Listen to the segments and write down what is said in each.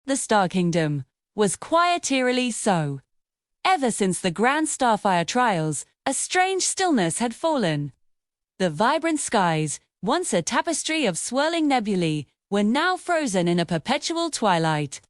The Star Kingdom was quiet, eerily so. Ever since the grand starfire trials, a strange stillness had fallen. The vibrant skies, once a tapestry of swirling nebulae, were now frozen in a perpetual twilight.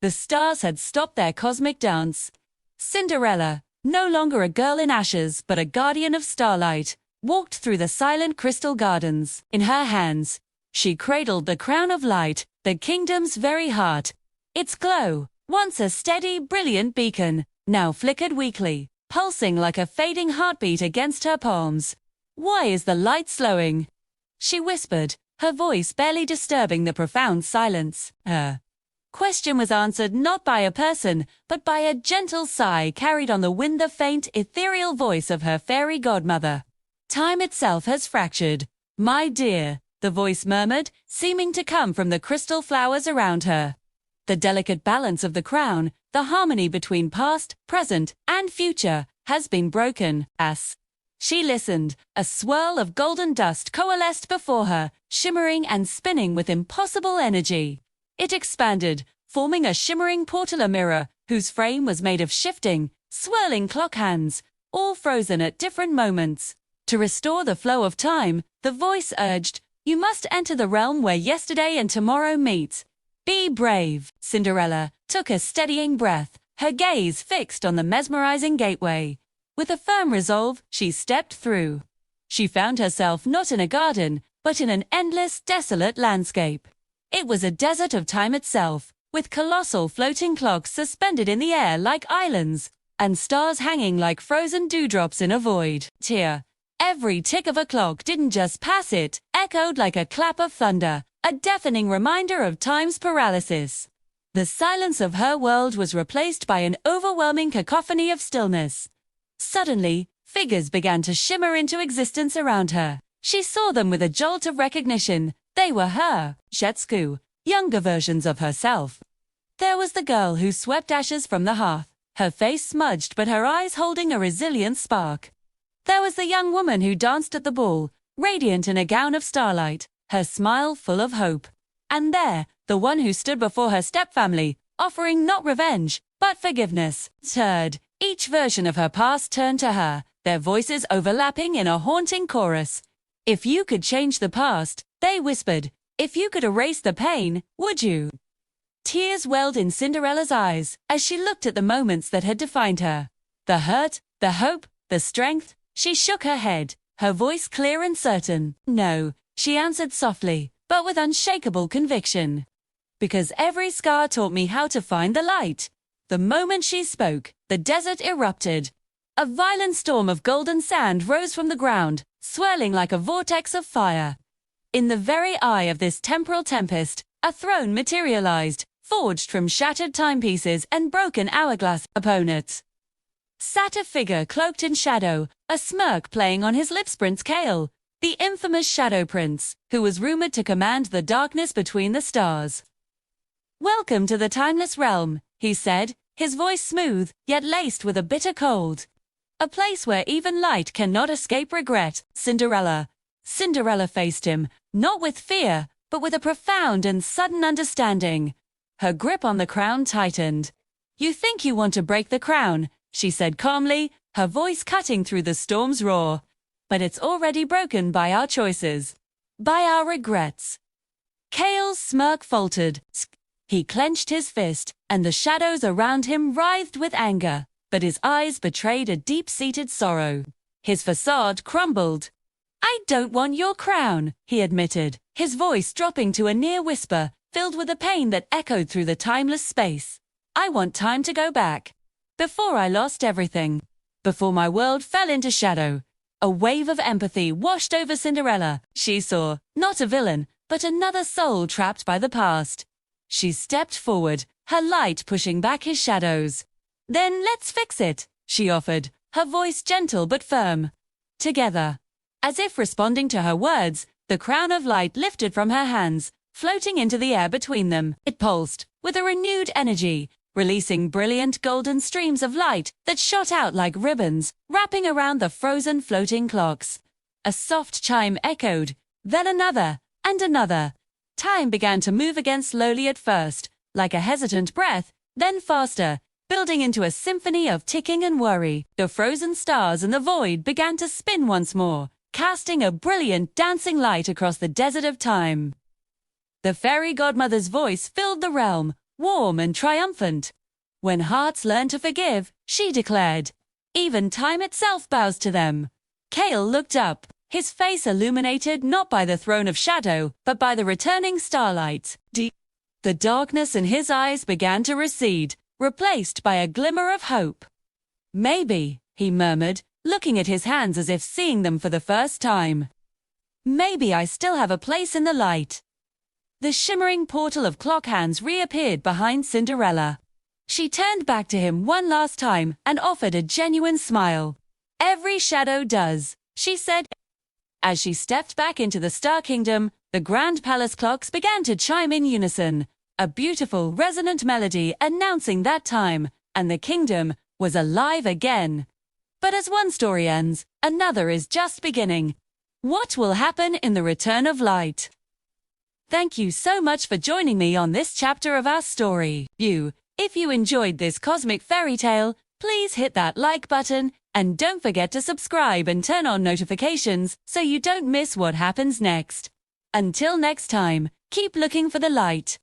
The stars had stopped their cosmic dance. Cinderella, no longer a girl in ashes but a guardian of starlight, walked through the silent crystal gardens. In her hands, she cradled the crown of light, the kingdom's very heart. Its glow, once a steady, brilliant beacon, now flickered weakly, pulsing like a fading heartbeat against her palms. "Why is the light slowing?" she whispered, her voice barely disturbing the profound silence. Her question was answered not by a person, but by a gentle sigh carried on the wind, the faint, ethereal voice of her fairy godmother. "Time itself has fractured, my dear," the voice murmured, seeming to come from the crystal flowers around her. "The delicate balance of the crown, the harmony between past, present, and future, has been broken." As she listened, a swirl of golden dust coalesced before her, shimmering and spinning with impossible energy. It expanded, forming a shimmering portal, a mirror, whose frame was made of shifting, swirling clock hands, all frozen at different moments. To restore the flow of time, the voice urged, "You must enter the realm where yesterday and tomorrow meet. Be brave." Cinderella took a steadying breath, her gaze fixed on the mesmerizing gateway. With a firm resolve, she stepped through. She found herself not in a garden, but in an endless, desolate landscape. It was a desert of time itself, with colossal floating clocks suspended in the air like islands, and stars hanging like frozen dewdrops in a void. Tear. Every tick of a clock didn't just pass, it echoed like a clap of thunder, a deafening reminder of time's paralysis. The silence of her world was replaced by an overwhelming cacophony of stillness. Suddenly, figures began to shimmer into existence around her. She saw them with a jolt of recognition. They were her, Shetsu, younger versions of herself. There was the girl who swept ashes from the hearth, her face smudged but her eyes holding a resilient spark. There was the young woman who danced at the ball, radiant in a gown of starlight, her smile full of hope. And there, the one who stood before her stepfamily, offering not revenge, but forgiveness. Third, each version of her past turned to her, their voices overlapping in a haunting chorus. "If you could change the past," they whispered, "if you could erase the pain, would you?" Tears welled in Cinderella's eyes as she looked at the moments that had defined her. The hurt, the hope, the strength. She shook her head, her voice clear and certain. "No," she answered softly, but with unshakable conviction. "Because every scar taught me how to find the light." The moment she spoke, the desert erupted. A violent storm of golden sand rose from the ground, swirling like a vortex of fire. In the very eye of this temporal tempest, a throne materialized, forged from shattered timepieces and broken hourglass. Upon it sat a figure cloaked in shadow, a smirk playing on his lips. Prince Kale, the infamous Shadow Prince, who was rumored to command the darkness between the stars. "Welcome to the timeless realm," he said, his voice smooth, yet laced with a bitter cold. "A place where even light cannot escape regret." Cinderella faced him, not with fear, but with a profound and sudden understanding. Her grip on the crown tightened. "You think you want to break the crown," she said calmly, her voice cutting through the storm's roar. "But it's already broken by our choices, by our regrets." Kale's smirk faltered. He clenched his fist, and the shadows around him writhed with anger, but his eyes betrayed a deep-seated sorrow. His facade crumbled. "I don't want your crown," he admitted, his voice dropping to a near whisper, filled with a pain that echoed through the timeless space. "I want time to go back. Before I lost everything. Before my world fell into shadow." A wave of empathy washed over Cinderella. She saw, not a villain, but another soul trapped by the past. She stepped forward, her light pushing back his shadows. "Then let's fix it," she offered, her voice gentle but firm. Together. As if responding to her words, the crown of light lifted from her hands, floating into the air between them. It pulsed, with a renewed energy, releasing brilliant golden streams of light that shot out like ribbons, wrapping around the frozen floating clocks. A soft chime echoed, then another, and another. Time began to move again, slowly at first, like a hesitant breath, then faster, building into a symphony of ticking and worry. The frozen stars and the void began to spin once more, casting a brilliant dancing light across the desert of time. The fairy godmother's voice filled the realm, warm and triumphant. When hearts learn to forgive, she declared, even time itself bows to them. Kale looked up, his face illuminated not by the throne of shadow, but by the returning starlight. The darkness in his eyes began to recede, replaced by a glimmer of hope. Maybe, he murmured, looking at his hands as if seeing them for the first time. Maybe I still have a place in the light. The shimmering portal of clock hands reappeared behind Cinderella. She turned back to him one last time and offered a genuine smile. Every shadow does, she said. As she stepped back into the Star Kingdom, the grand palace clocks began to chime in unison, a beautiful, resonant melody announcing that time, and the kingdom was alive again. But as one story ends, another is just beginning. What will happen in the return of light? Thank you so much for joining me on this chapter of our story. If you enjoyed this cosmic fairy tale, please hit that like button and don't forget to subscribe and turn on notifications so you don't miss what happens next. Until next time, keep looking for the light.